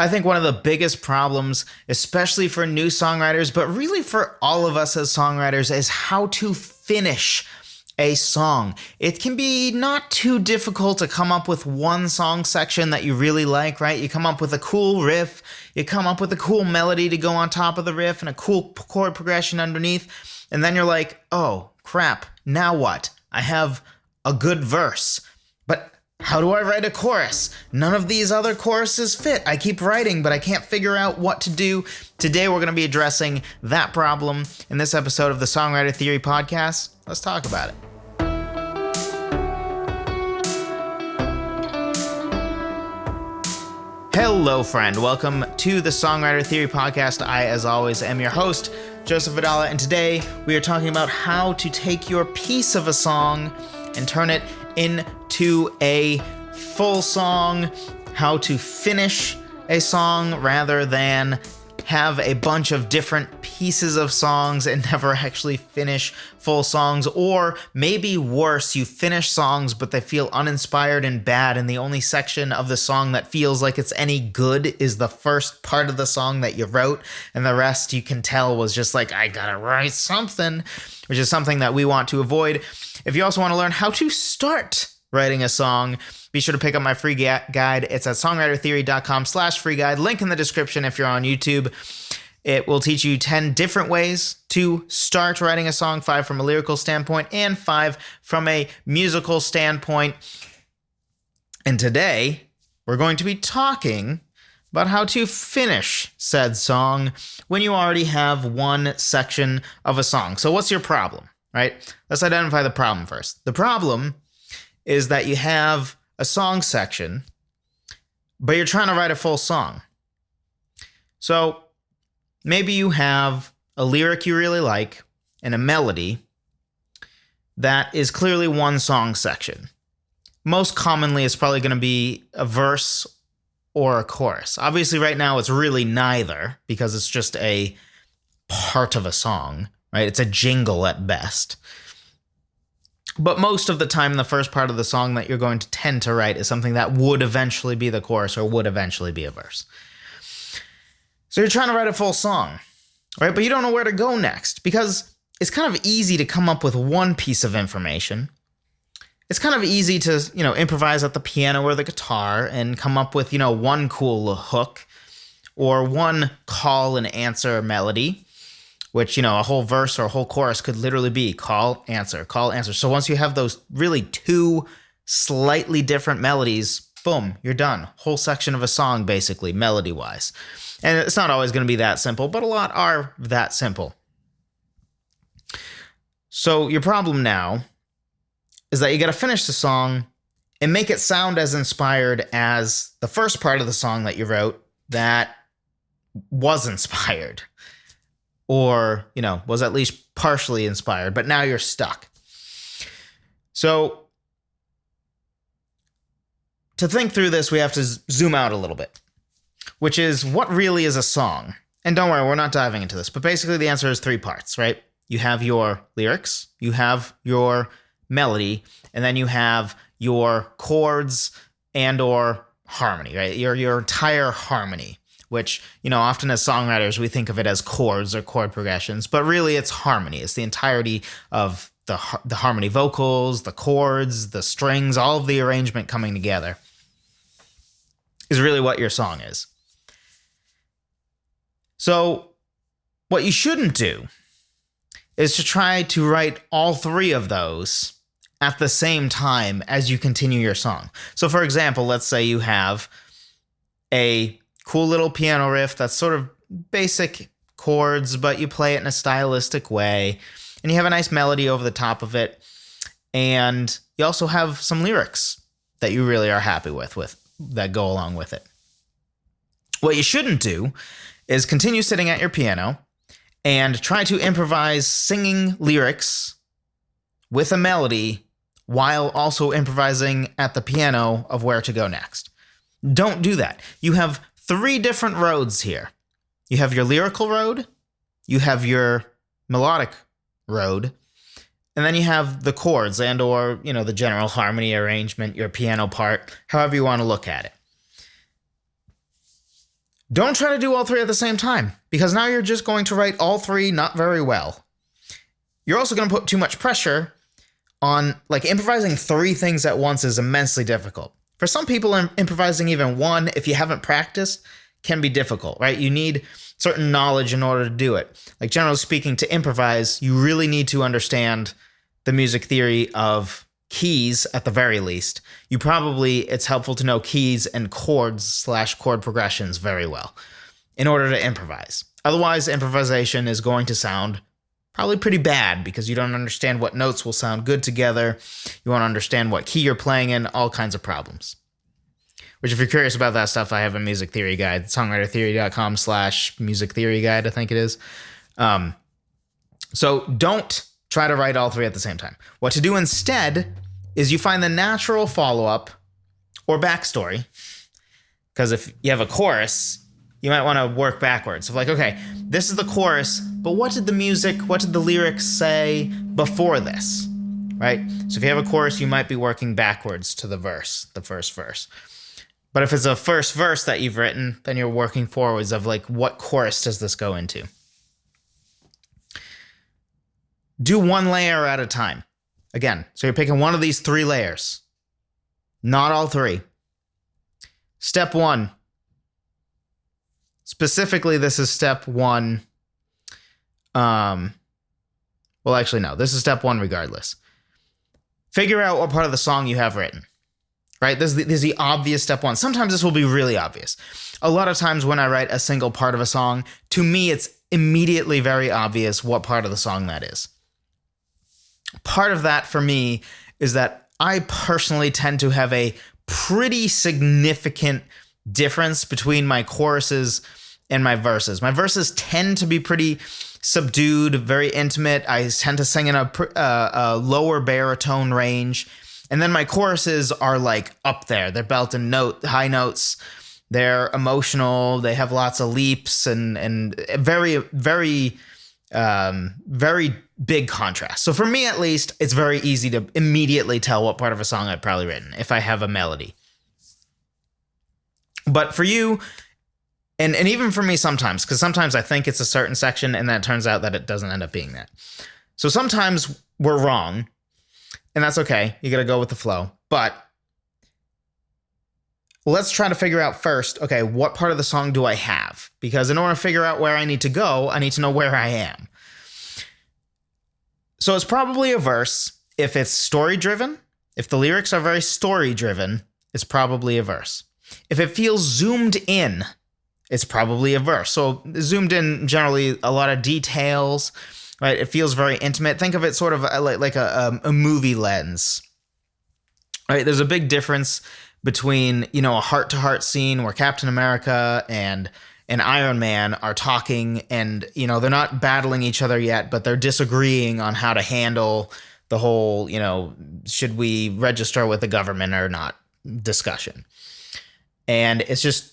I think one of the biggest problems, especially for new songwriters, but really for all of us as songwriters, is how to finish a song. It can be not too difficult to come up with one song section that you really like, right? You come up with a cool riff, you come up with a cool melody to go on top of the riff and a cool chord progression underneath, and then you're like, oh crap, now what? I have a good verse, but how do I write a chorus? None of these other choruses fit. I keep writing, but I can't figure out what to do. Today, we're going to be addressing that problem in this episode of the Songwriter Theory Podcast. Let's talk about it. Hello, friend. Welcome to the Songwriter Theory Podcast. I, as always, am your host, Joseph Vidala, and today we are talking about how to take your piece of a song and turn it into a full song, how to finish a song rather than have a bunch of different pieces of songs and never actually finish full songs. Or maybe worse, you finish songs but they feel uninspired and bad, and the only section of the song that feels like it's any good is the first part of the song that you wrote, and the rest you can tell was just like, I gotta write something, which is something that we want to avoid. If you also want to learn how to start writing a song, be sure to pick up my free guide. It's at songwritertheory.com/free guide. Link in the description if you're on YouTube. It will teach you 10 different ways to start writing a song, 5 from a lyrical standpoint and 5 from a musical standpoint. And today, we're going to be talking about how to finish said song when you already have one section of a song. So what's your problem, right? Let's identify the problem first. The problem is that you have a song section, but you're trying to write a full song. So maybe you have a lyric you really like and a melody that is clearly one song section. Most commonly, it's probably going to be a verse or a chorus. Obviously, right now, it's really neither because it's just a part of a song, right? It's a jingle at best. But most of the time, the first part of the song that you're going to tend to write is something that would eventually be the chorus or would eventually be a verse. So you're trying to write a full song, right? But you don't know where to go next because it's kind of easy to come up with one piece of information. It's kind of easy to, improvise at the piano or the guitar and come up with, one cool hook or one call and answer melody, which, a whole verse or a whole chorus could literally be call, answer, call, answer. So once you have those really two slightly different melodies, boom, you're done. Whole section of a song, basically, melody-wise. And it's not always going to be that simple, but a lot are that simple. So your problem now is that you got to finish the song and make it sound as inspired as the first part of the song that you wrote that was inspired. Or, was at least partially inspired, but now you're stuck. So, to think through this, we have to zoom out a little bit, which is what really is a song? And don't worry, we're not diving into this, but basically the answer is 3 parts, right? You have your lyrics, you have your melody, and then you have your chords and or harmony, right? Your entire harmony. Which, often as songwriters, we think of it as chords or chord progressions, but really it's harmony. It's the entirety of the harmony vocals, the chords, the strings, all of the arrangement coming together is really what your song is. So what you shouldn't do is to try to write all 3 of those at the same time as you continue your song. So for example, let's say you have a cool little piano riff that's sort of basic chords, but you play it in a stylistic way, and you have a nice melody over the top of it, and you also have some lyrics that you really are happy with that go along with it. What you shouldn't do is continue sitting at your piano and try to improvise singing lyrics with a melody while also improvising at the piano of where to go next. Don't do that. You have 3 different roads here. You have your lyrical road, you have your melodic road, and then you have the chords and or, the general harmony arrangement, your piano part, however you want to look at it. Don't try to do all three at the same time, because now you're just going to write all three not very well. You're also going to put too much pressure on, like, improvising three things at once is immensely difficult. For some people, improvising even one, if you haven't practiced, can be difficult, right? You need certain knowledge in order to do it. Like, generally speaking, to improvise, you really need to understand the music theory of keys at the very least. It's helpful to know keys and chords/chord progressions very well in order to improvise. Otherwise, improvisation is going to sound probably pretty bad because you don't understand what notes will sound good together. You won't understand what key you're playing in, all kinds of problems. Which, if you're curious about that stuff, I have a music theory guide, songwritertheory.com/music theory guide, I think it is. So don't try to write all three at the same time. What to do instead is you find the natural follow-up or backstory. Because if you have a chorus, you might want to work backwards. So like, okay, this is the chorus, but what did the lyrics say before this, right? So if you have a chorus, you might be working backwards to the first verse. But if it's a first verse that you've written, then you're working forwards of like, what chorus does this go into? Do one layer at a time. Again, so you're picking one of these three layers, not all three. Step one. Specifically, this is step one. Well, actually, no. This is step one regardless. Figure out what part of the song you have written. Right? This is the obvious step one. Sometimes this will be really obvious. A lot of times when I write a single part of a song, to me, it's immediately very obvious what part of the song that is. Part of that for me is that I personally tend to have a pretty significant difference between my choruses and my verses. My verses tend to be pretty subdued, very intimate. I tend to sing in a lower baritone range. And then my choruses are like up there. They're belting high notes. They're emotional. They have lots of leaps and very, very, very big contrast. So for me, at least, it's very easy to immediately tell what part of a song I've probably written if I have a melody. But for you, and even for me sometimes, because sometimes I think it's a certain section and then it turns out that it doesn't end up being that. So sometimes we're wrong, and that's okay. You got to go with the flow. But let's try to figure out first, okay, what part of the song do I have? Because in order to figure out where I need to go, I need to know where I am. So it's probably a verse. If it's story-driven, if the lyrics are very story-driven, it's probably a verse. If it feels zoomed in, it's probably a verse. So zoomed in, generally a lot of details, right? It feels very intimate. Think of it sort of like a movie lens, right? There's a big difference between, a heart-to-heart scene where Captain America and Iron Man are talking and, they're not battling each other yet, but they're disagreeing on how to handle the whole, should we register with the government or not discussion. And it's just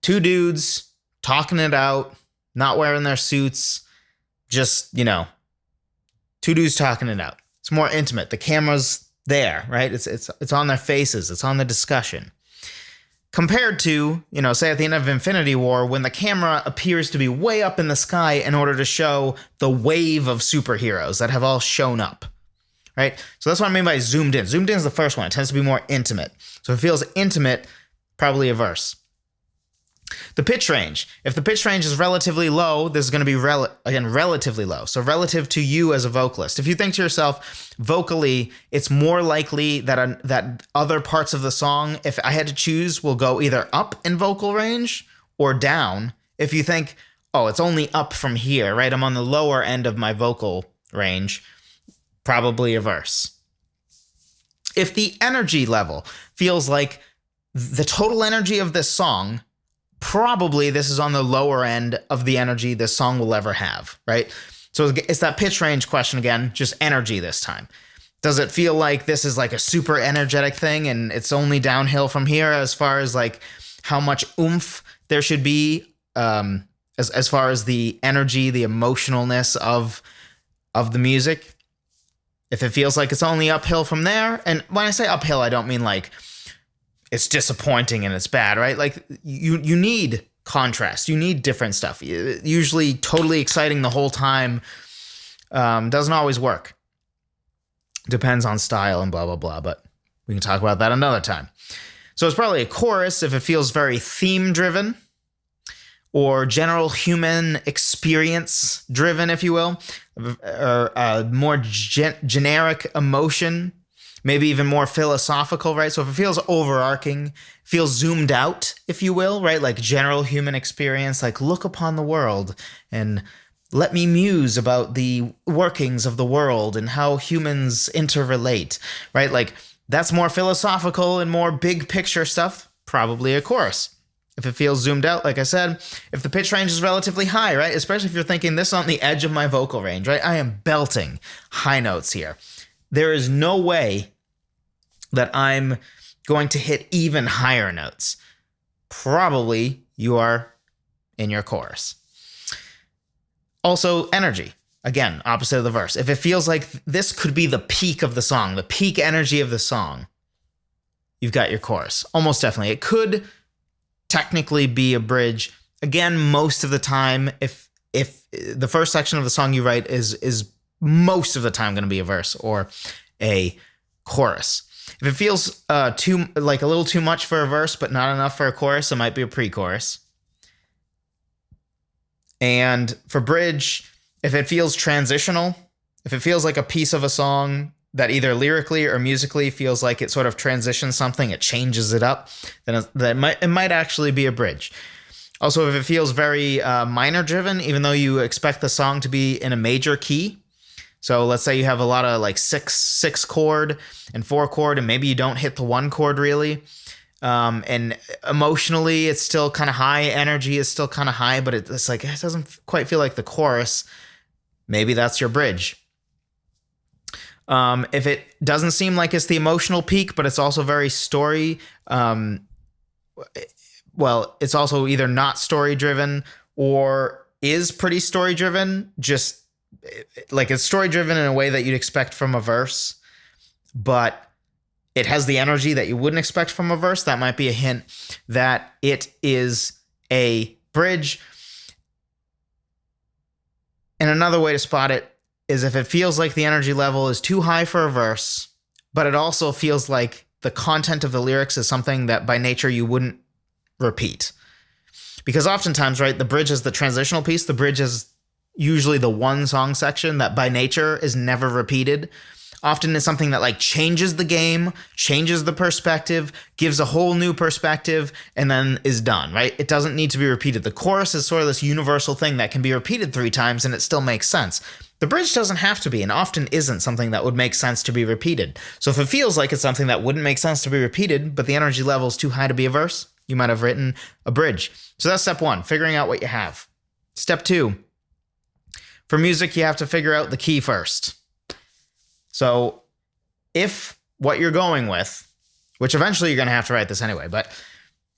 two dudes talking it out, not wearing their suits, just, two dudes talking it out. It's more intimate. The camera's there, right? It's on their faces. It's on the discussion. Compared to, say at the end of Infinity War, when the camera appears to be way up in the sky in order to show the wave of superheroes that have all shown up, right? So that's what I mean by zoomed in. Zoomed in is the first one. It tends to be more intimate. So if it feels intimate, probably a verse. The pitch range. If the pitch range is relatively low, this is going to be, relatively low. So relative to you as a vocalist. If you think to yourself, vocally, it's more likely that other parts of the song, if I had to choose, will go either up in vocal range or down. If you think, oh, it's only up from here, right? I'm on the lower end of my vocal range, probably a verse. If the energy level feels like the total energy of this song, probably this is on the lower end of the energy this song will ever have, right? So it's that pitch range question again, just energy this time. Does it feel like this is like a super energetic thing and it's only downhill from here as far as like how much oomph there should be as far as the energy, the emotionalness of the music? If it feels like it's only uphill from there, and when I say uphill, I don't mean like it's disappointing and it's bad, right? Like you need contrast. You need different stuff. Usually totally exciting the whole time doesn't always work. Depends on style and blah, blah, blah, but we can talk about that another time. So it's probably a chorus if it feels very theme-driven or general human experience driven, if you will, or more generic emotion, maybe even more philosophical, right? So if it feels overarching, feels zoomed out, if you will, right? Like general human experience, like look upon the world and let me muse about the workings of the world and how humans interrelate, right? Like that's more philosophical and more big picture stuff, probably a chorus. If it feels zoomed out, like I said, if the pitch range is relatively high, right? Especially if you're thinking this is on the edge of my vocal range, right? I am belting high notes here. There is no way that I'm going to hit even higher notes. Probably you are in your chorus. Also, energy. Again, opposite of the verse. If it feels like this could be the peak of the song, the peak energy of the song, you've got your chorus. Almost definitely. It could technically be a bridge. Again, most of the time, if the first section of the song you write is most of the time going to be a verse or a chorus. If it feels a little too much for a verse but not enough for a chorus, it might be a pre-chorus. And for bridge, if it feels transitional, if it feels like a piece of a song that either lyrically or musically feels like it sort of transitions something, it changes it up, then it might actually be a bridge. Also, if it feels very minor driven, even though you expect the song to be in a major key, so let's say you have a lot of like six chord and 4 chord, and maybe you don't hit the 1 chord really, and emotionally it's still kind of high, energy is still kind of high, but it's like it doesn't quite feel like the chorus. Maybe that's your bridge. If it doesn't seem like it's the emotional peak, but it's also very story, it's also either not story driven or is pretty story driven, just like it's story driven in a way that you'd expect from a verse, but it has the energy that you wouldn't expect from a verse. That might be a hint that it is a bridge. And another way to spot it is if it feels like the energy level is too high for a verse, but it also feels like the content of the lyrics is something that by nature you wouldn't repeat. Because oftentimes, right, the bridge is the transitional piece. The bridge is usually the one song section that by nature is never repeated. Often it's something that like changes the game, changes the perspective, gives a whole new perspective, and then is done, right? It doesn't need to be repeated. The chorus is sort of this universal thing that can be repeated 3 times and it still makes sense. The bridge doesn't have to be, and often isn't something that would make sense to be repeated. So if it feels like it's something that wouldn't make sense to be repeated, but the energy level is too high to be a verse, you might have written a bridge. So that's step 1, figuring out what you have. Step 2, for music, you have to figure out the key first. So if what you're going with, which eventually you're going to have to write this anyway, but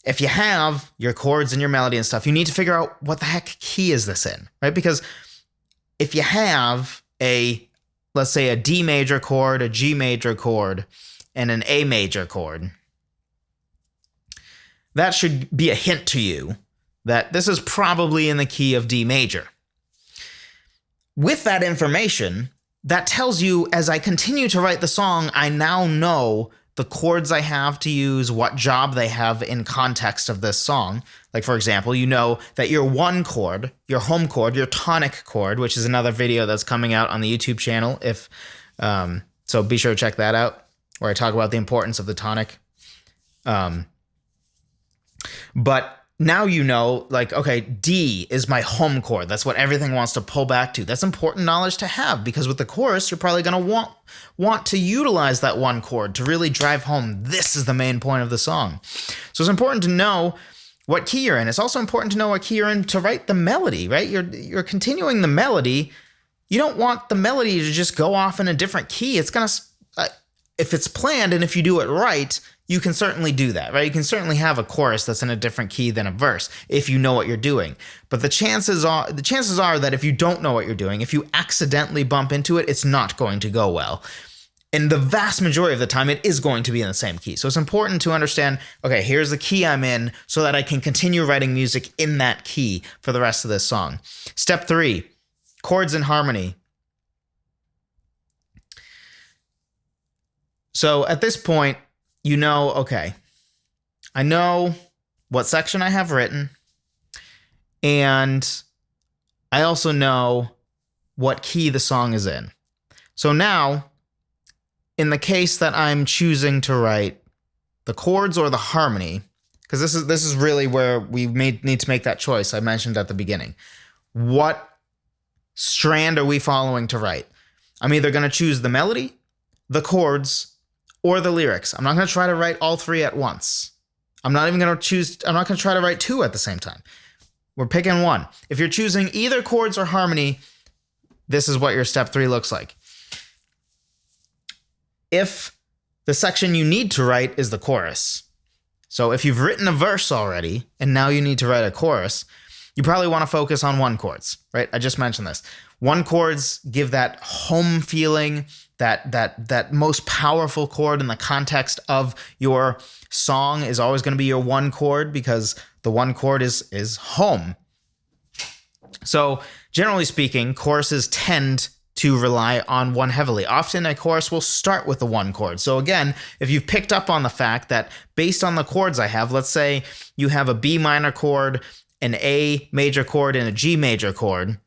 if you have your chords and your melody and stuff, you need to figure out what the heck key is this in, right? Because if you have let's say a D major chord, a G major chord, and an A major chord, that should be a hint to you that this is probably in the key of D major. With that information, that tells you as I continue to write the song, I now know the chords I have to use, what job they have in context of this song. Like, for example, you know that your 1 chord, your home chord, your tonic chord, which is another video that's coming out on the YouTube channel, so be sure to check that out, where I talk about the importance of the tonic. But now you know, like, okay, D is my home chord. That's what everything wants to pull back to. That's important knowledge to have, because with the chorus, you're probably going to want to utilize that 1 chord to really drive home this is the main point of the song. So it's important to know what key you're in. It's also important to know what key you're in to write the melody, right? You're continuing the melody. You don't want the melody to just go off in a different key. It's going to, if it's planned and if you do it right, you can certainly do that, right? You can certainly have a chorus that's in a different key than a verse if you know what you're doing. But the chances are that if you don't know what you're doing, if you accidentally bump into it, it's not going to go well. And the vast majority of the time, it is going to be in the same key. So it's important to understand, okay, here's the key I'm in so that I can continue writing music in that key for the rest of this song. Step 3, chords and harmony. So at this point, you know, okay, I know what section I have written, and I also know what key the song is in. So now, in the case that I'm choosing to write the chords or the harmony, because this is really where we need to make that choice I mentioned at the beginning. What strand are we following to write? I'm either going to choose the melody, the chords, or the lyrics. I'm not going to try to write all three at once. I'm not going to try to write two at the same time. We're picking one. If you're choosing either chords or harmony, this is what your step 3 looks like. If the section you need to write is the chorus, so if you've written a verse already and now you need to write a chorus, you probably want to focus on one chords, right? I just mentioned this. One chords give that home feeling, that most powerful chord in the context of your song is always going to be your one chord, because the one chord is home. So generally speaking, choruses tend to rely on one heavily. Often a chorus will start with the one chord. So again, if you've picked up on the fact that based on the chords I have, let's say you have a B minor chord, an A major chord, and a G major chord,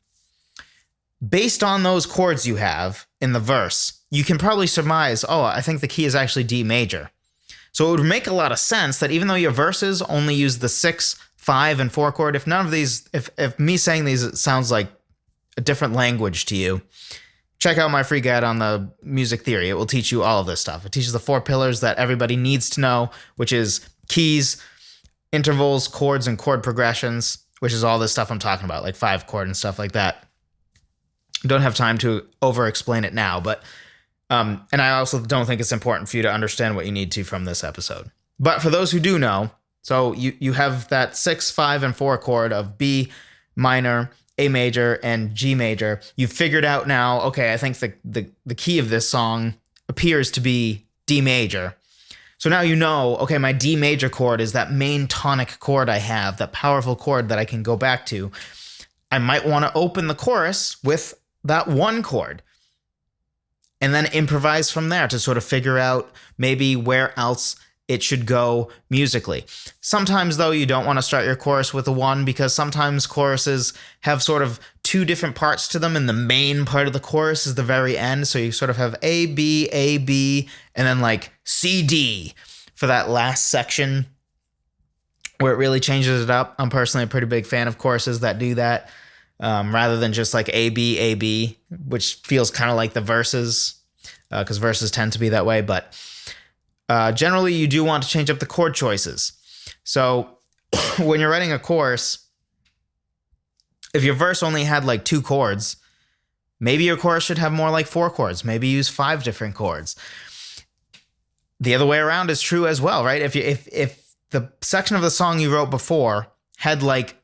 based on those chords you have in the verse, you can probably surmise, oh, I think the key is actually D major. So it would make a lot of sense that even though your verses only use the 6, 5, and 4 chord, if none of these, if me saying these sounds like a different language to you, check out my free guide on the music theory. It will teach you all of this stuff. It teaches the 4 pillars that everybody needs to know, which is keys, intervals, chords, and chord progressions, which is all this stuff I'm talking about, like 5 chord and stuff like that. Don't have time to over-explain it now, but and I also don't think it's important for you to understand what you need to from this episode. But for those who do know, so you have that 6, 5, and 4 chord of B minor, A major, and G major. You've figured out now, okay, I think the key of this song appears to be D major. So now you know, okay, my D major chord is that main tonic chord I have, that powerful chord that I can go back to. I might want to open the chorus with that one chord and then improvise from there to sort of figure out maybe where else it should go musically. Sometimes, though, you don't want to start your chorus with a 1, because sometimes choruses have sort of 2 different parts to them, and the main part of the chorus is the very end. So you sort of have A, B, and then like C, D for that last section where it really changes it up. I'm personally a pretty big fan of choruses that do that, rather than just like A, B, which feels kind of like the verses, because verses tend to be that way. But generally, you do want to change up the chord choices. So when you're writing a chorus, if your verse only had like 2 chords, maybe your chorus should have more like 4 chords. Maybe use 5 different chords. The other way around is true as well, right? If the section of the song you wrote before had like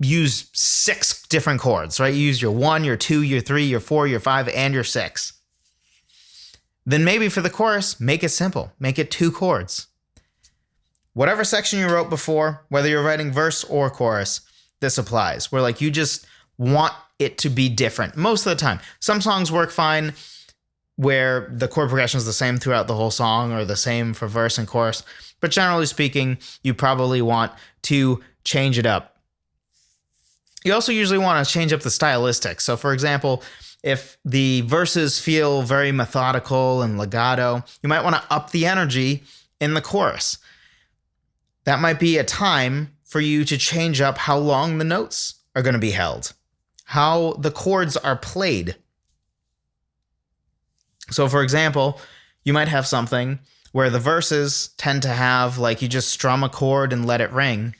use 6 different chords, right? You use your 1, your 2, your 3, your 4, your 5, and your 6. Then maybe for the chorus, make it simple. Make it 2 chords. Whatever section you wrote before, whether you're writing verse or chorus, this applies. Where like you just want it to be different most of the time. Some songs work fine where the chord progression is the same throughout the whole song, or the same for verse and chorus. But generally speaking, you probably want to change it up. You also usually want to change up the stylistics. So for example, if the verses feel very methodical and legato, you might want to up the energy in the chorus. That might be a time for you to change up how long the notes are going to be held, how the chords are played. So for example, you might have something where the verses tend to have like you just strum a chord and let it ring.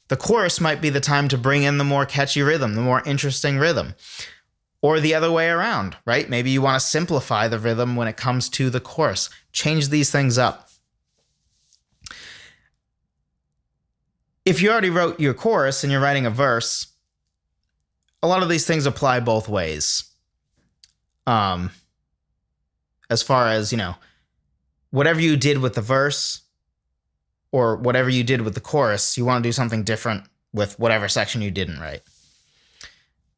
The chorus might be the time to bring in the more catchy rhythm, the more interesting rhythm. Or the other way around, right? Maybe you want to simplify the rhythm when it comes to the chorus. Change these things up. If you already wrote your chorus and you're writing a verse, a lot of these things apply both ways. as far as, whatever you did with the verse or whatever you did with the chorus, you want to do something different with whatever section you didn't write.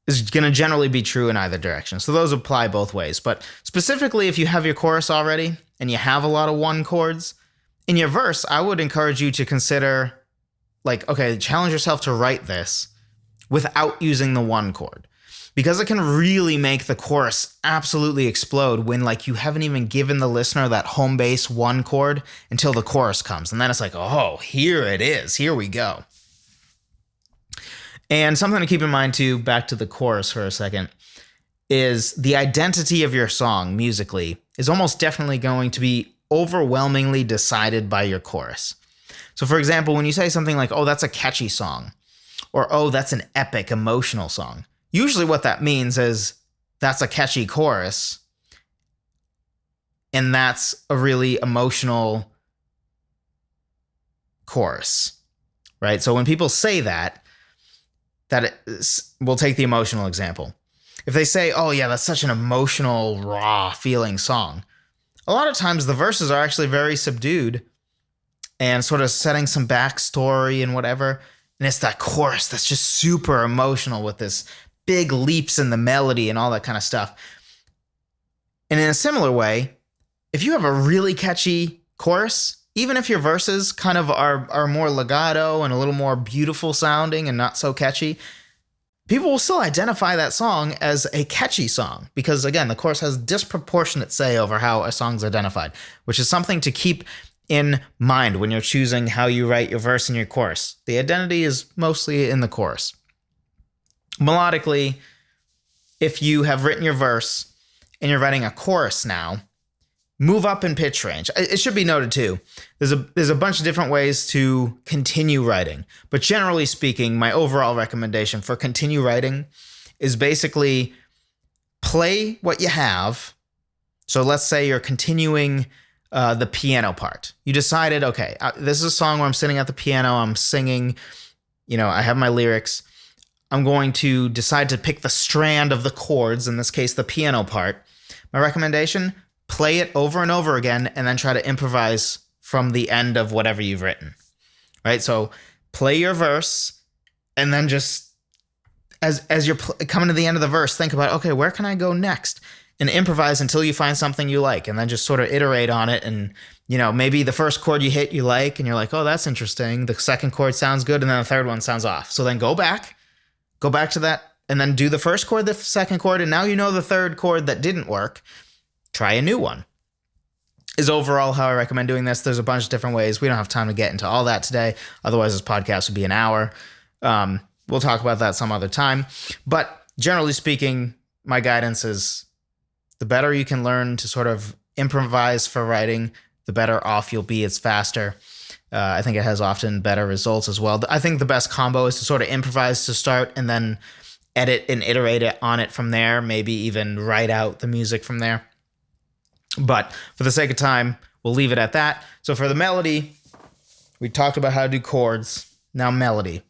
Is going to generally be true in either direction. So those apply both ways. But specifically, if you have your chorus already and you have a lot of one chords, in your verse, I would encourage you to consider, challenge yourself to write this without using the one chord. Because it can really make the chorus absolutely explode when you haven't even given the listener that home base one chord until the chorus comes. And then it's oh, here it is. Here we go. And something to keep in mind too, back to the chorus for a second, is the identity of your song musically is almost definitely going to be overwhelmingly decided by your chorus. So for example, when you say something like, oh, that's a catchy song, or oh, that's an epic emotional song, usually what that means is that's a catchy chorus and that's a really emotional chorus, right? So when people say that we'll take the emotional example. If they say, oh yeah, that's such an emotional, raw feeling song, a lot of times the verses are actually very subdued and sort of setting some backstory and whatever. And it's that chorus that's just super emotional with this big leaps in the melody and all that kind of stuff. And in a similar way, if you have a really catchy chorus, even if your verses kind of are more legato and a little more beautiful sounding and not so catchy, people will still identify that song as a catchy song because, again, the chorus has disproportionate say over how a song's identified, which is something to keep in mind when you're choosing how you write your verse and your chorus. The identity is mostly in the chorus. Melodically, if you have written your verse and you're writing a chorus now, move up in pitch range. It should be noted too, there's a bunch of different ways to continue writing, but generally speaking, my overall recommendation for continue writing is basically play what you have. So let's say you're continuing the piano part. You decided, okay, this is a song where I'm sitting at the piano, I'm singing, I have my lyrics. I'm going to decide to pick the strand of the chords, in this case, the piano part. My recommendation, play it over and over again, and then try to improvise from the end of whatever you've written, right? So play your verse, and then just as you're coming to the end of the verse, think about, okay, where can I go next? And improvise until you find something you like, and then just sort of iterate on it. And, maybe the first chord you hit, you like, and you're like, oh, that's interesting. The second chord sounds good, and then the third one sounds off. So then go back to that, and then do the first chord, the second chord, and now you know the third chord that didn't work. Try a new one. Is overall how I recommend doing this. There's a bunch of different ways. We don't have time to get into all that today. Otherwise, this podcast would be an hour. We'll talk about that some other time. But generally speaking, my guidance is the better you can learn to sort of improvise for writing, the better off you'll be. It's faster. I think it has often better results as well. I think the best combo is to sort of improvise to start and then edit and iterate on it from there, maybe even write out the music from there. But for the sake of time, we'll leave it at that. So for the melody, we talked about how to do chords. Now melody.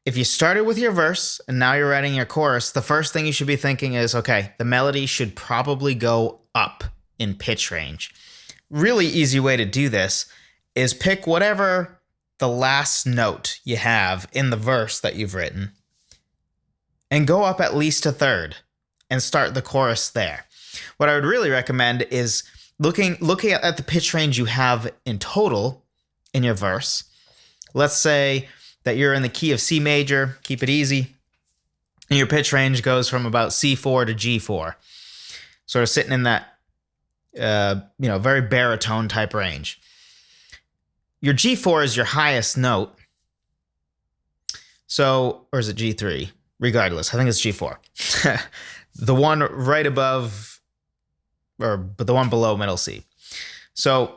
If you started with your verse and now you're writing your chorus, the first thing you should be thinking is, okay, the melody should probably go up in pitch range. Really easy way to do this is pick whatever the last note you have in the verse that you've written and go up at least a third and start the chorus there. What I would really recommend is looking at the pitch range you have in total in your verse. Let's say that you're in the key of C major, keep it easy, and your pitch range goes from about C4 to G4, sort of sitting in that very baritone type range. Your G4 is your highest note. So, or is it G3? Regardless, I think it's G4. The one right above, but the one below middle C. So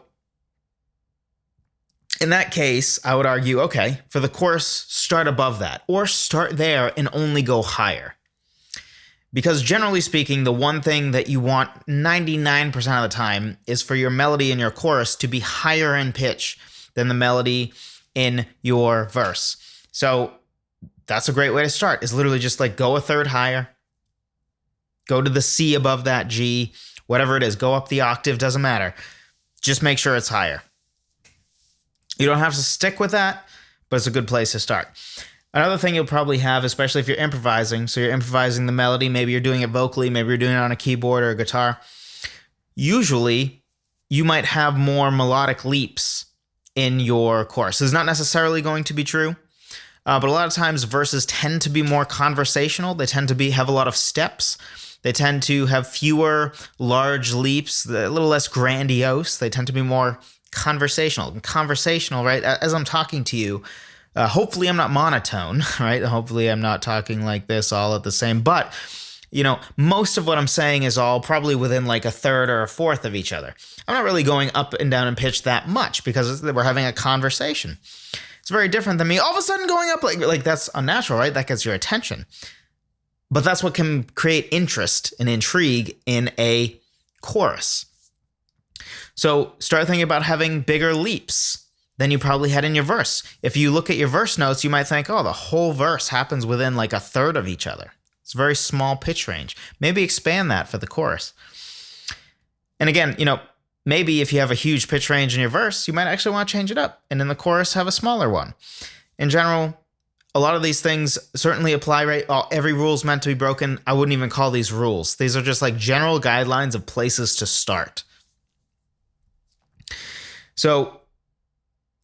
in that case, I would argue, okay, for the chorus, start above that, or start there and only go higher. Because generally speaking, the one thing that you want 99% of the time is for your melody in your chorus to be higher in pitch than the melody in your verse. So that's a great way to start, is literally just like go a third higher, go to the C above that G, Whatever it is, go up the octave, doesn't matter. Just make sure it's higher. You don't have to stick with that, but it's a good place to start. Another thing you'll probably have, especially if you're improvising, so you're improvising the melody, maybe you're doing it vocally, maybe you're doing it on a keyboard or a guitar. Usually, you might have more melodic leaps in your chorus. This is not necessarily going to be true, but a lot of times verses tend to be more conversational. They tend to have a lot of steps. They tend to have fewer large leaps, a little less grandiose. They tend to be more conversational. And conversational, right? As I'm talking to you, hopefully I'm not monotone, right? Hopefully I'm not talking like this all at the same. But, most of what I'm saying is all probably within like a third or a fourth of each other. I'm not really going up and down in pitch that much because we're having a conversation. It's very different than me all of a sudden going up like that's unnatural, right? That gets your attention. But that's what can create interest and intrigue in a chorus. So start thinking about having bigger leaps than you probably had in your verse. If you look at your verse notes, you might think, oh, the whole verse happens within like a third of each other. It's a very small pitch range. Maybe expand that for the chorus. And again, maybe if you have a huge pitch range in your verse, you might actually want to change it up. And in the chorus, have a smaller one. In general, a lot of these things certainly apply, right? Every rule is meant to be broken. I wouldn't even call these rules. These are just like general guidelines of places to start. So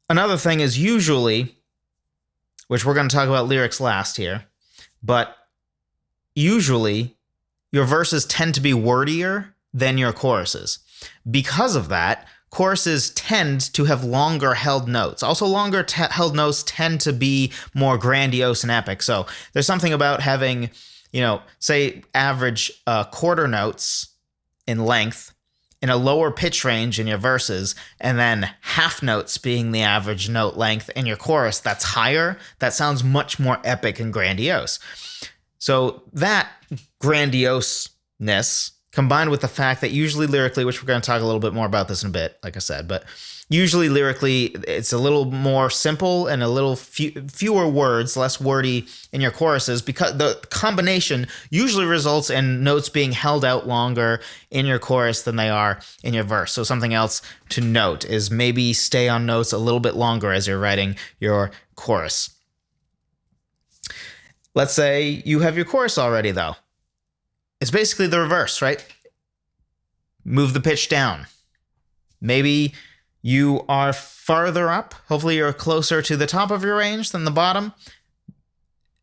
another thing is usually, which we're going to talk about lyrics last here, but usually your verses tend to be wordier than your choruses. Because of that, choruses tend to have longer held notes. Also, longer held notes tend to be more grandiose and epic. So there's something about having, say average quarter notes in length in a lower pitch range in your verses, and then half notes being the average note length in your chorus that's higher. That sounds much more epic and grandiose. So that grandioseness combined with the fact that usually lyrically, which we're going to talk a little bit more about this in a bit, like I said, but usually lyrically, it's a little more simple and a little fewer words, less wordy in your choruses, because the combination usually results in notes being held out longer in your chorus than they are in your verse. So something else to note is maybe stay on notes a little bit longer as you're writing your chorus. Let's say you have your chorus already, though. It's basically the reverse, right? Move the pitch down. Maybe you are farther up. Hopefully you're closer to the top of your range than the bottom.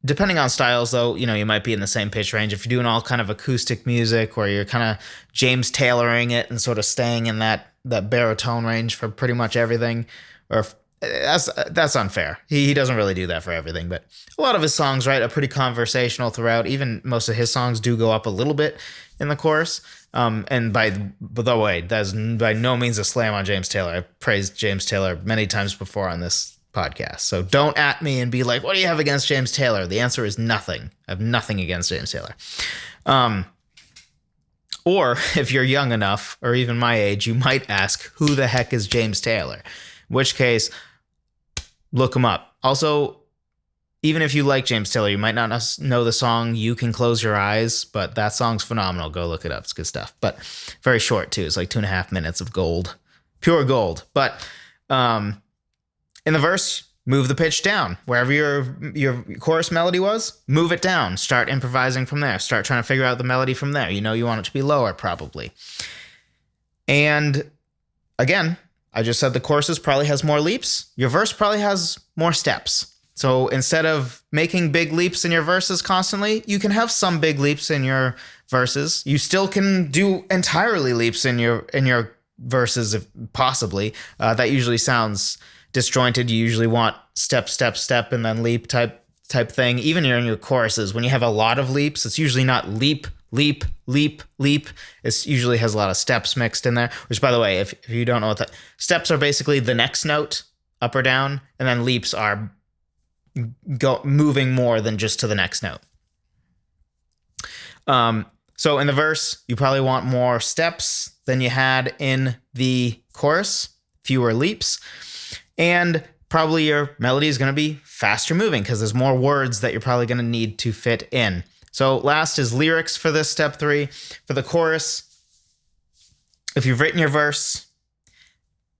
Depending on styles, though, you might be in the same pitch range. If you're doing all kind of acoustic music or you're kind of James Tayloring it and sort of staying in that baritone range for pretty much everything, or that's unfair. He doesn't really do that for everything, but a lot of his songs, right, are pretty conversational throughout. Even most of his songs do go up a little bit in the chorus. And by the way, that's by no means a slam on James Taylor. I've praised James Taylor many times before on this podcast. So don't at me and be like, what do you have against James Taylor? The answer is nothing. I have nothing against James Taylor. Or if you're young enough, or even my age, you might ask, who the heck is James Taylor? In which case, look him up. Also, even if you like James Taylor, you might not know the song You Can Close Your Eyes, but that song's phenomenal. Go look it up. It's good stuff. But very short, too. It's like 2.5 minutes of gold. Pure gold. But in the verse, move the pitch down. Wherever your chorus melody was, move it down. Start improvising from there. Start trying to figure out the melody from there. You want it to be lower, probably. And again, I just said the choruses probably has more leaps. Your verse probably has more steps. So instead of making big leaps in your verses constantly, you can have some big leaps in your verses. You still can do entirely leaps in your verses, if possibly. That usually sounds disjointed. You usually want step, step, step, and then leap type thing. Even in your choruses, when you have a lot of leaps, it's usually not leap, leap, leap, leap. It usually has a lot of steps mixed in there, which, by the way, if you don't know what that, steps are basically the next note, up or down, and then leaps are moving more than just to the next note. So in the verse, you probably want more steps than you had in the chorus, fewer leaps, and probably your melody is going to be faster moving because there's more words that you're probably going to need to fit in. So last is lyrics for this step 3. For the chorus, if you've written your verse,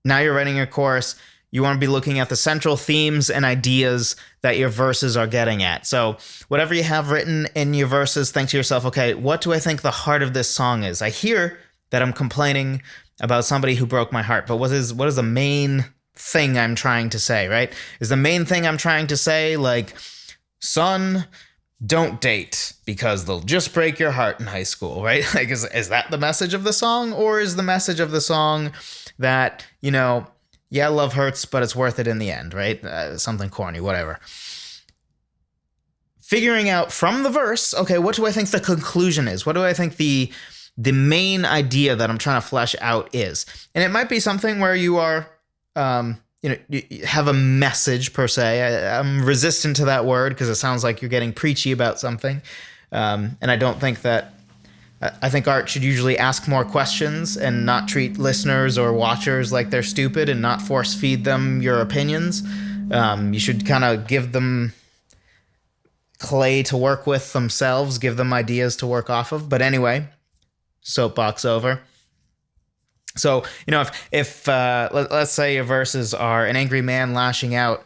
now you're writing your chorus, you want to be looking at the central themes and ideas that your verses are getting at. So whatever you have written in your verses, think to yourself, okay, what do I think the heart of this song is? I hear that I'm complaining about somebody who broke my heart, but what is the main thing I'm trying to say, right? Is the main thing I'm trying to say like, son, don't date because they'll just break your heart in high school, right? Like, is that the message of the song? Or is the message of the song that, yeah, love hurts, but it's worth it in the end, right? Something corny, whatever. Figuring out from the verse, okay, what do I think the conclusion is? What do I think the main idea that I'm trying to flesh out is? And it might be something where you are, you have a message per se. I'm resistant to that word because it sounds like you're getting preachy about something. And I don't think that, I think art should usually ask more questions and not treat listeners or watchers like they're stupid and not force feed them your opinions. You should kind of give them clay to work with themselves, give them ideas to work off of. But anyway, soapbox over. So, if let's say your verses are an angry man lashing out,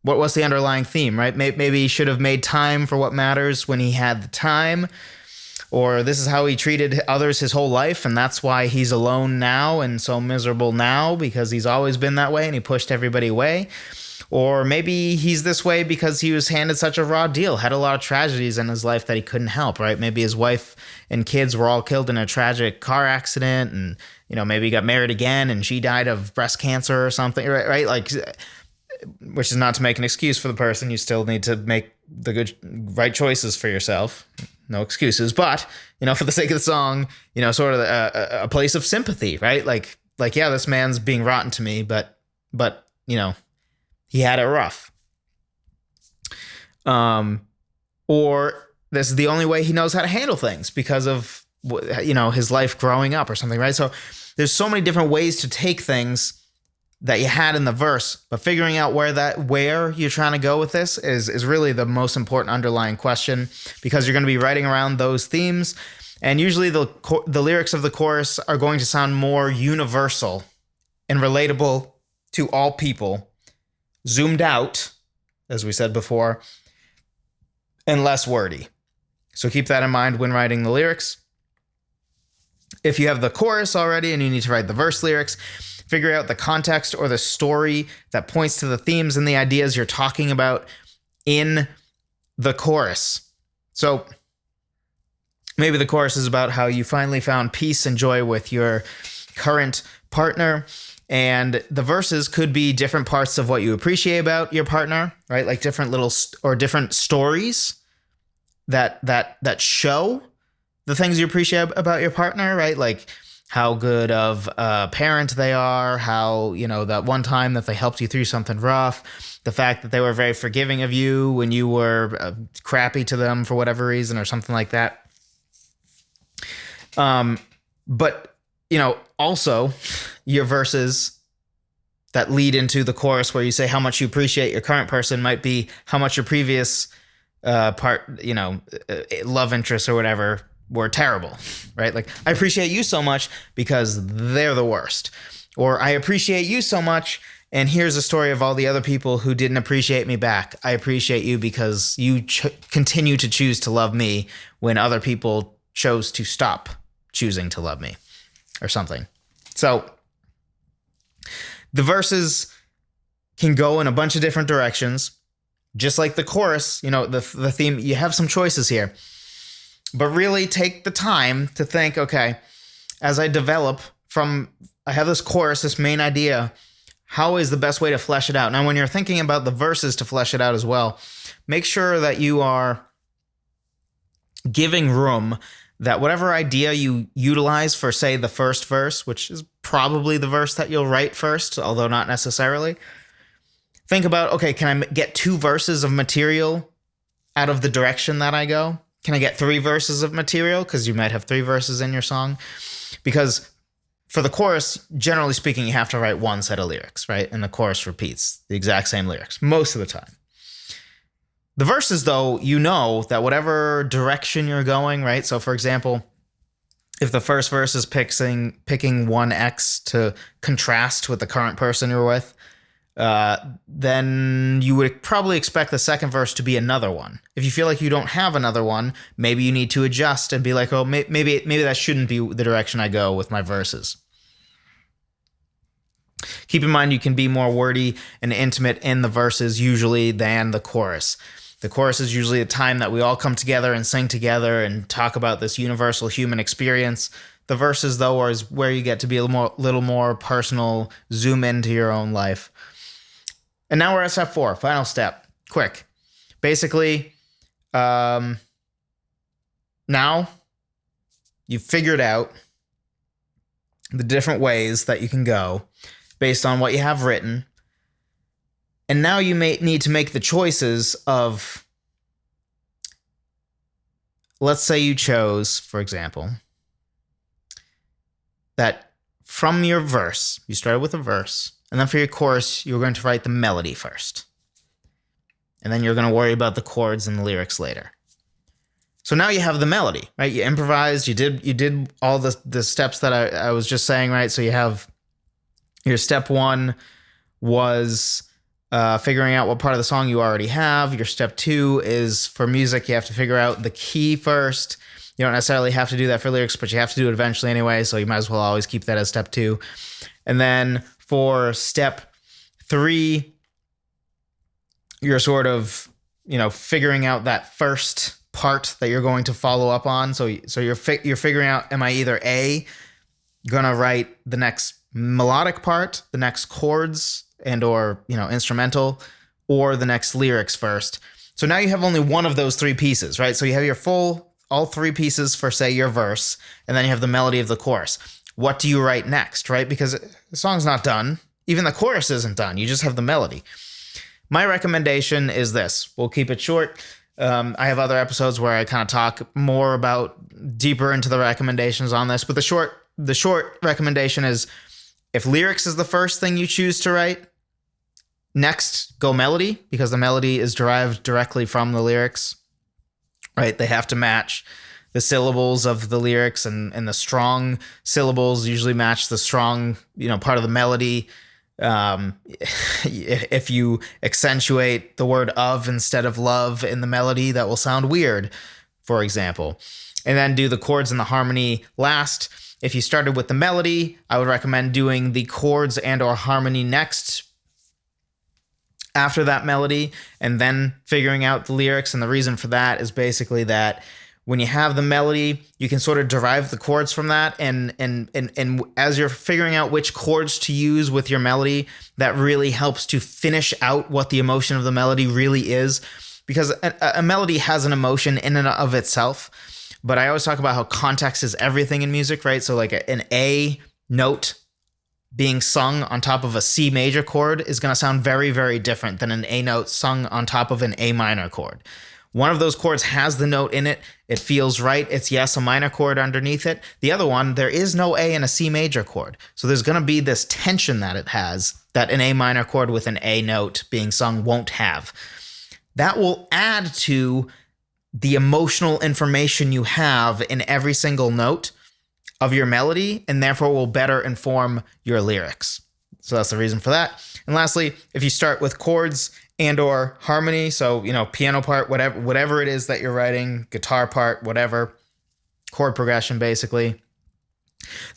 what's the underlying theme, right? Maybe he should have made time for what matters when he had the time, or this is how he treated others his whole life, and that's why he's alone now and so miserable now because he's always been that way and he pushed everybody away. Or maybe he's this way because he was handed such a raw deal, had a lot of tragedies in his life that he couldn't help, right? Maybe his wife and kids were all killed in a tragic car accident, and, maybe he got married again and she died of breast cancer or something, right? Like, which is not to make an excuse for the person. You still need to make the right choices for yourself. No excuses. But, for the sake of the song, sort of a place of sympathy, right? Like, yeah, this man's being rotten to me, but, he had it rough. Or this is the only way he knows how to handle things because of, his life growing up or something, right? So there's so many different ways to take things that you had in the verse, but figuring out where you're trying to go with this is really the most important underlying question, because you're going to be writing around those themes. And usually the lyrics of the chorus are going to sound more universal and relatable to all people, zoomed out, as we said before, and less wordy. So keep that in mind when writing the lyrics. If you have the chorus already and you need to write the verse lyrics, figure out the context or the story that points to the themes and the ideas you're talking about in the chorus. So maybe the chorus is about how you finally found peace and joy with your current partner, and the verses could be different parts of what you appreciate about your partner, right? Like different little or different stories that show the things you appreciate about your partner, right? Like how good of a parent they are, how, that one time that they helped you through something rough, the fact that they were very forgiving of you when you were crappy to them for whatever reason or something like that. But, also your verses that lead into the chorus where you say how much you appreciate your current person might be how much your previous love interest or whatever were terrible, right? Like, I appreciate you so much because they're the worst. Or I appreciate you so much, and here's a story of all the other people who didn't appreciate me back. I appreciate you because you continue to choose to love me when other people chose to stop choosing to love me or something. So the verses can go in a bunch of different directions, just like the chorus, the theme, you have some choices here. But really take the time to think, okay, as I develop I have this chorus, this main idea, how is the best way to flesh it out? Now, when you're thinking about the verses to flesh it out as well, make sure that you are giving room that whatever idea you utilize for, say, the first verse, which is probably the verse that you'll write first, although not necessarily, think about, okay, can I get 2 verses of material out of the direction that I go? Can I get 3 verses of material? Because you might have 3 verses in your song. Because for the chorus, generally speaking, you have to write one set of lyrics, right? And the chorus repeats the exact same lyrics most of the time. The verses, though, that whatever direction you're going, right? So, for example, if the first verse is picking one X to contrast with the current person you're with, then you would probably expect the second verse to be another one. If you feel like you don't have another one, maybe you need to adjust and be like, oh, maybe that shouldn't be the direction I go with my verses. Keep in mind, you can be more wordy and intimate in the verses usually than the chorus. The chorus is usually a time that we all come together and sing together and talk about this universal human experience. The verses, though, are where you get to be a little more personal, zoom into your own life. And now we're at step 4, final step. Quick. Basically, now you've figured out the different ways that you can go based on what you have written. And now you may need to make the choices of, let's say you chose, for example, that from your verse, you started with a verse, and then for your chorus, you're going to write the melody first. And then you're going to worry about the chords and the lyrics later. So now you have the melody, right? You improvised, you did all the steps that I was just saying, right? So you have your step 1 was figuring out what part of the song you already have. Your step 2 is for music, you have to figure out the key first. You don't necessarily have to do that for lyrics, but you have to do it eventually anyway, so you might as well always keep that as step 2. And then for step 3, you're sort of, figuring out that first part that you're going to follow up on. So you're figuring out, am I either A, gonna write the next melodic part, the next chords and or, instrumental, or the next lyrics first. So now you have only one of those 3 pieces, right? So you have all 3 pieces for, say, your verse, and then you have the melody of the chorus. What do you write next, right? Because the song's not done. Even the chorus isn't done. You just have the melody. My recommendation is this. We'll keep it short. I have other episodes where I kind of talk more about deeper into the recommendations on this, but the short recommendation is, if lyrics is the first thing you choose to write, next go melody, because the melody is derived directly from the lyrics, right? They have to match the syllables of the lyrics, and the strong syllables usually match the strong, part of the melody. If you accentuate the word of instead of love in the melody, that will sound weird, for example. And then do the chords and the harmony last. If you started with the melody, I would recommend doing the chords and or harmony next after that melody, and then figuring out the lyrics. And the reason for that is basically that when you have the melody, you can sort of derive the chords from that. And as you're figuring out which chords to use with your melody, that really helps to finish out what the emotion of the melody really is. Because a melody has an emotion in and of itself. But I always talk about how context is everything in music, right? So like an A note being sung on top of a C major chord is going to sound very, very different than an A note sung on top of an A minor chord. One of those chords has the note in it. It feels right. It's, yes, a minor chord underneath it. The other one, there is no A in a C major chord. So there's going to be this tension that it has that an A minor chord with an A note being sung won't have. That will add to the emotional information you have in every single note of your melody, and therefore will better inform your lyrics. So that's the reason for that. And lastly, if you start with chords and or harmony, so, piano part, whatever it is that you're writing, guitar part, whatever, chord progression basically,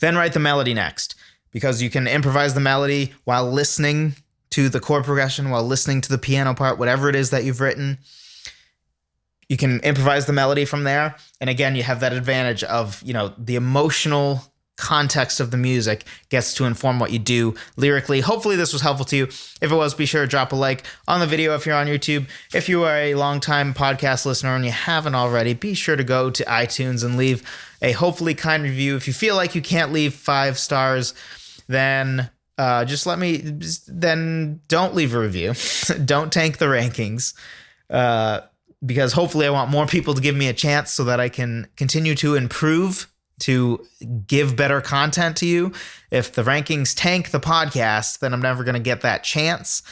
then write the melody next, because you can improvise the melody while listening to the chord progression, while listening to the piano part, whatever it is that you've written. You can improvise the melody from there. And again, you have that advantage of, the emotional context of the music gets to inform what you do lyrically. Hopefully this was helpful to you. If it was, be sure to drop a like on the video if you're on YouTube. If you are a longtime podcast listener and you haven't already, be sure to go to iTunes and leave a hopefully kind review. If you feel like you can't leave 5 stars, then then don't leave a review. Don't tank the rankings. Because hopefully I want more people to give me a chance so that I can continue to improve, to give better content to you. If the rankings tank the podcast, then I'm never going to get that chance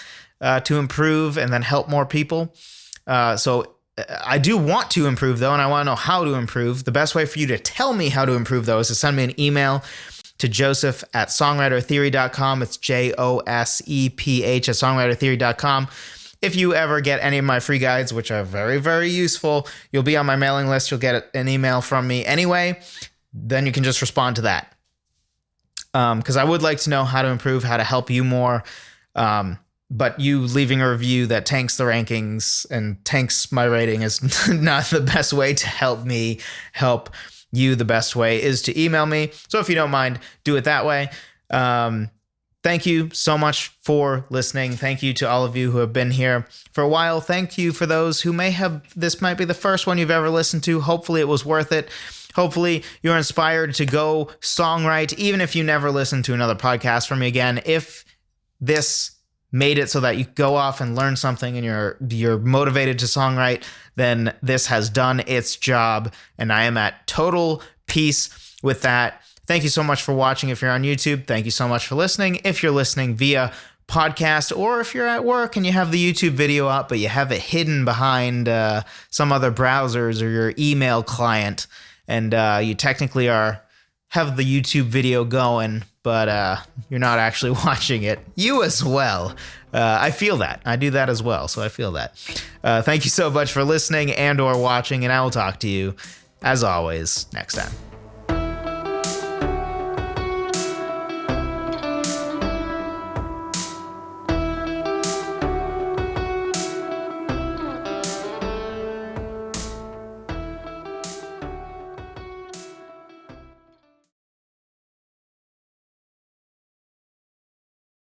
to improve and then help more people. So I do want to improve, though, and I want to know how to improve. The best way for you to tell me how to improve, though, is to send me an email to joseph@songwritertheory.com. It's JOSEPH at songwritertheory.com. If you ever get any of my free guides, which are very, very useful, you'll be on my mailing list. You'll get an email from me anyway. Then you can just respond to that. Because I would like to know how to improve, how to help you more. But you leaving a review that tanks the rankings and tanks my rating is not the best way to help me help you. The best way is to email me. So if you don't mind, do it that way. Thank you so much for listening. Thank you to all of you who have been here for a while. Thank you for those who this might be the first one you've ever listened to. Hopefully it was worth it. Hopefully you're inspired to go songwrite, even if you never listen to another podcast from me again. If this made it so that you go off and learn something and you're motivated to songwrite, then this has done its job, and I am at total peace with that. Thank you so much for watching if you're on YouTube. Thank you so much for listening if you're listening via podcast, or if you're at work and you have the YouTube video up but you have it hidden behind some other browsers or your email client, and you technically have the YouTube video going, but you're not actually watching it. You as well. I feel that. I do that as well, so I feel that. Thank you so much for listening and or watching, and I will talk to you, as always, next time.